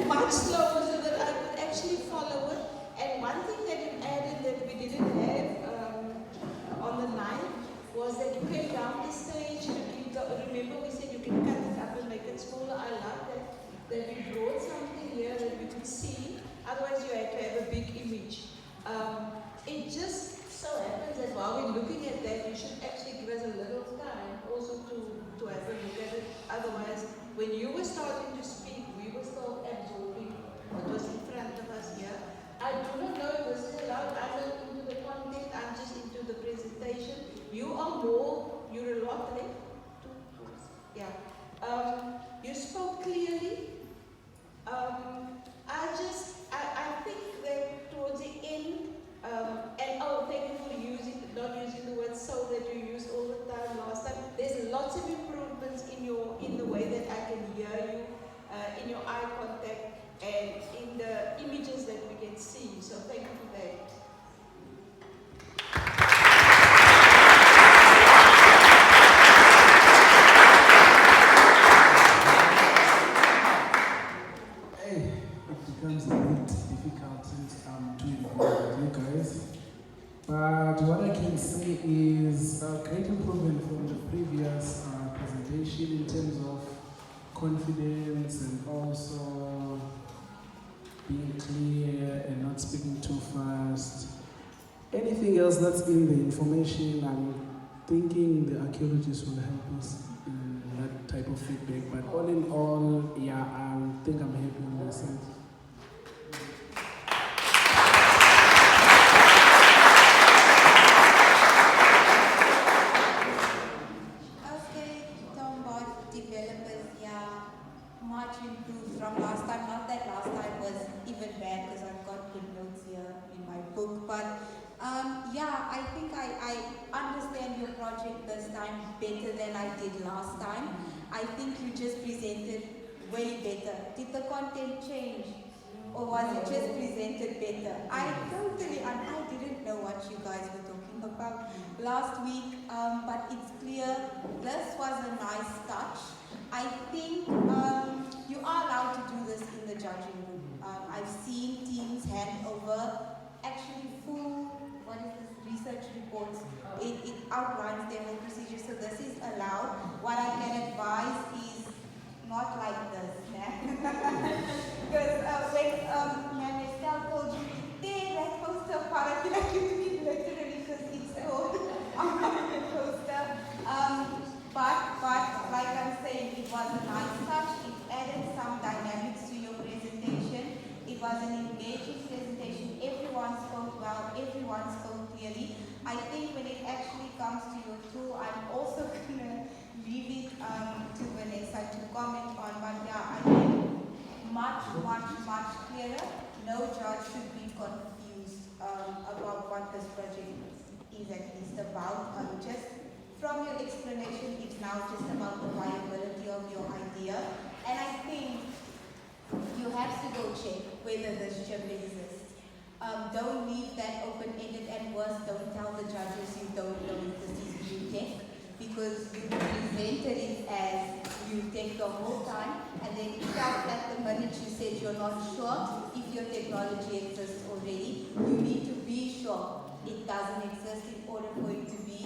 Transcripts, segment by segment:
much slower so that I could actually follow it. And one thing that you added that we didn't have on the night was that you came down the stage and remember we said you can cut it up and make it smaller. I love that we brought something here that we could see. Otherwise you had to have a big image. It just so happens that while we're looking at that, you should actually give us a little time also to have a look at it. Otherwise, when you were starting to speak, we were still absorbing what was in front of us here. I do not know if this is allowed. I'm not into the content, I'm just into the presentation. You are more, you're a lot left. Yeah. You spoke clearly. I think that towards the end, and thank you for not using the word so that you used all the time last time. There's lots of improvements in the way that I can hear you, in your eye contact, and in the images that we can see. So thank you for that. Becomes a bit difficult to involve you guys. But what I can say is a great improvement from the previous presentation in terms of confidence and also being clear and not speaking too fast. Anything else that's in the information, I'm thinking the archaeologists will help us in that type of feedback. But all in all, yeah, I think I'm happy on my side. Much improved from last time. Not that last time was even bad because I've got good notes here in my book. But yeah, I think I understand your project this time better than I did last time. I think you just presented way better. Did the content change? Or was it just presented better? I didn't know what you guys were talking about last week. But it's clear this was a nice touch. I think you are allowed to do this in the judging room. I've seen teams hand over actually full, research reports. It outlines their whole procedure, so this is allowed. What I can advise is not like this, because when Estelle told you, that poster part, I feel like you took it literally because it's so on the poster. But like I'm saying, it was a nice touch. It added some dynamics to your presentation. It was an engaging presentation. Everyone spoke well. Everyone spoke clearly. I think when it actually comes to your tool, I'm also going to leave it to Vanessa to comment on. But yeah, I think much clearer. No judge should be confused about what this project is at least about. Just from your explanation, it's now just about the viability of your idea. And I think you have to go check whether this chip exists. Don't leave that open-ended, and worse, don't tell the judges you don't know if this is new tech, because you presented it as new tech the whole time, and then you felt that the minute you said you're not sure if your technology exists already, you need to be sure it doesn't exist in order for it to be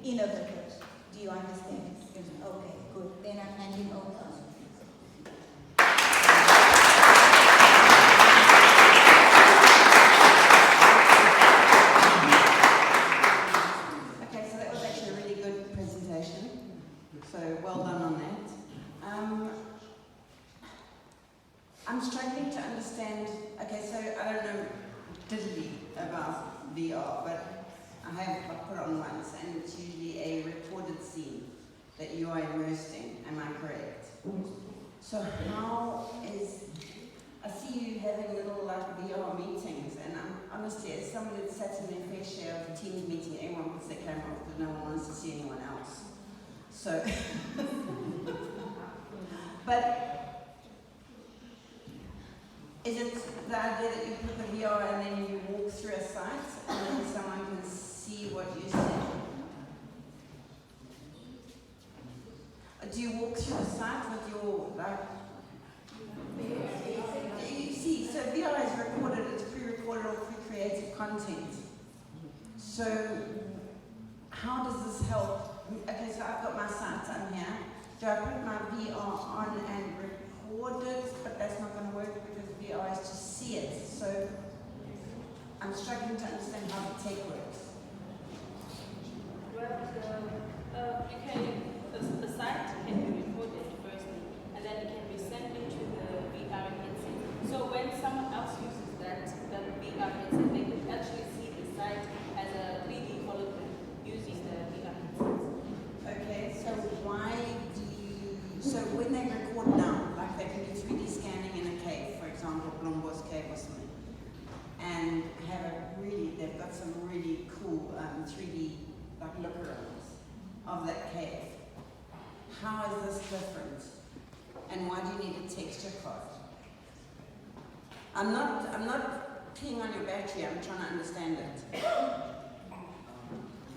innovative. Do you understand? Okay, good. Then I'm handing over. Okay, so that was actually a really good presentation. So well done on that. I'm struggling to understand. Okay, so I don't know diddly about VR, but I've put on once, and it's usually a recorded scene that you are immersed in. Am I correct? So how is, I see you having little like VR meetings, and honestly, as somebody that's sat in their fair share of a Teams meeting, everyone puts their camera off because no one wants to see anyone else. So, but is it the idea that you put the VR and then you walk through a site and then someone can see what you see? Do you walk through the site with your So, how does this help? Okay, so I've got my sight, I'm here. Do I put my VR on and record it? But that's not going to work because VR is to see it. So, I'm struggling to understand how the tech works. Well, the site can be recorded firstly, and then it can be sent into the VR headset. So when someone else uses the VR headset, they can actually see the site as a 3D hologram using the VR headset. Okay, so so when they record now, like they can do 3D scanning in a cave, for example, Blombo's cave or something, and they've got some really cool 3D like look-arounds of that cave. How is this different? And why do you need a texture card? I'm not peeing on your battery, I'm trying to understand it. You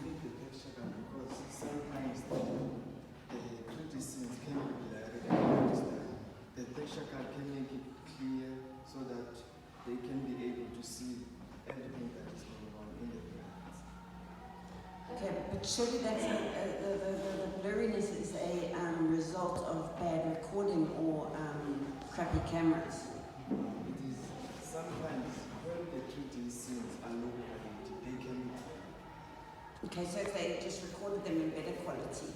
need the texture card because sometimes the 3D scenes can be like the texture card can make it clear so that they can be able to see everything that is going on in the environment. Okay, but surely that's the blurriness is a result of bad recording or crappy cameras. It is sometimes when the 3D scenes are low quality, they can. Okay, so if they just recorded them in better quality,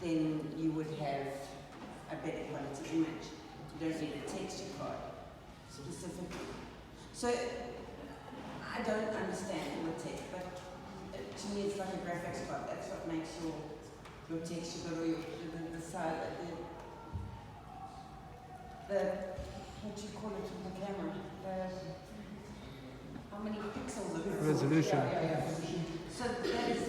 then you would have a better quality image. You don't need a texture card specifically. So I don't understand the tech, but to me it's like a graphics card. That's what makes your texture good, or the side, what you call it with the camera, how many pixels of it? Resolution. Yeah. So that is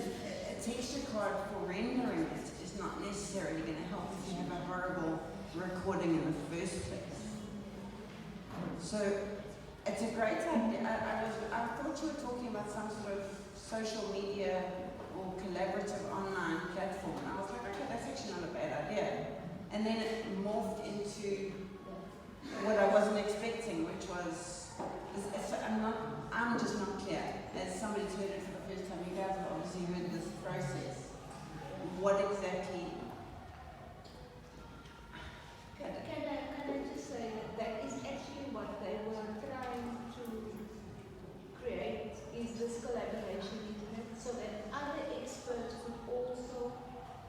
a texture card for rendering it is not necessarily going to help if you have a horrible recording in the first place. So it's a great idea. I thought you were talking about some sort of social media or collaborative online platform, and I was like, okay, that's actually not a bad idea. And then it morphed into what I wasn't expecting, which was, I'm just not clear. As somebody's heard it for the first time, you guys have obviously heard this process. What exactly? Can I just say that is actually what they were trying to create, is this collaboration internet, so that other experts could also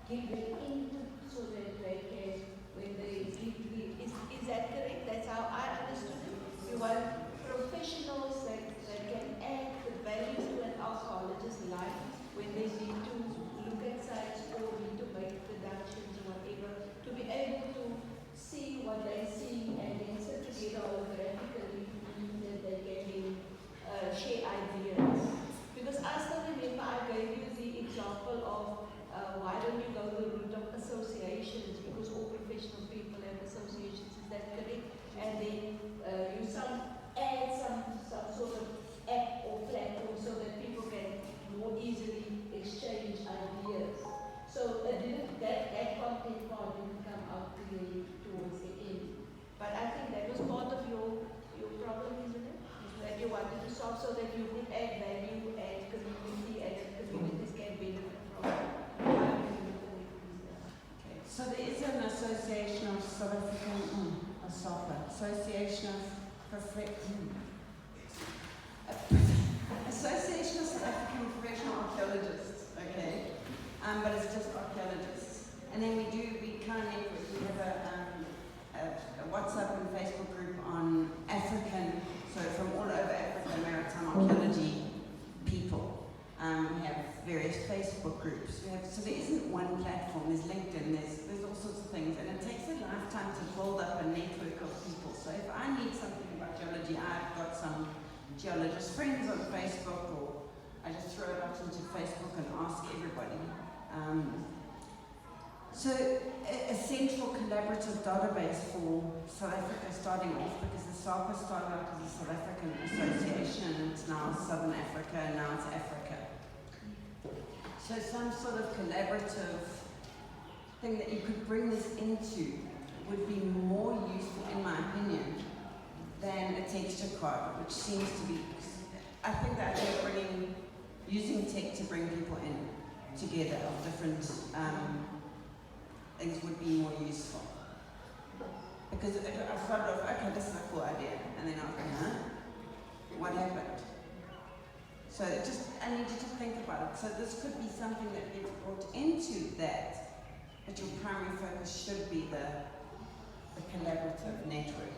give their input so that they can, when they give is that correct? That's how I understood it. You want professionals that can add the value to an archaeologist's life when they need to look at sites or need to make productions or whatever, to be able to see what they see and then sit together holographically that they can share ideas. Because I still remember I gave you the example of why don't you go the route of associations, because all professional people have associations, is that correct? And then you add some sort of app or platform so that people can more easily exchange ideas. So that content part didn't come out clearly towards the end. But I think that was part of your problem, isn't it? That you wanted to solve so that you could add value and community, and communities can benefit from Okay, so there is an association of South African, Association of Association of South African Professional Archaeologists, okay, but it's just archaeologists. And then we kind of network. We have a WhatsApp and Facebook group on African, so from all over Africa, maritime archaeology people. We have various Facebook groups. So there isn't one platform. There's LinkedIn. There's all sorts of things, and it takes a lifetime to build up a network of people. So if I need something about geology, I've got some geologist friends on Facebook, or I just throw it out into Facebook and ask everybody. So a central collaborative database for South Africa starting off, because the SAPA started out as a South African association, and it's now Southern Africa, and now it's Africa. So some sort of collaborative thing that you could bring this into would be more useful, in my opinion, than a texture card, which seems to be, I think the idea of bringing using tech to bring people in together of different things would be more useful. Because I started off, okay, this is a cool idea, and then I was like, huh? What happened? So I need you to think about it. So this could be something that gets brought into that, but your primary focus should be the collaborative network.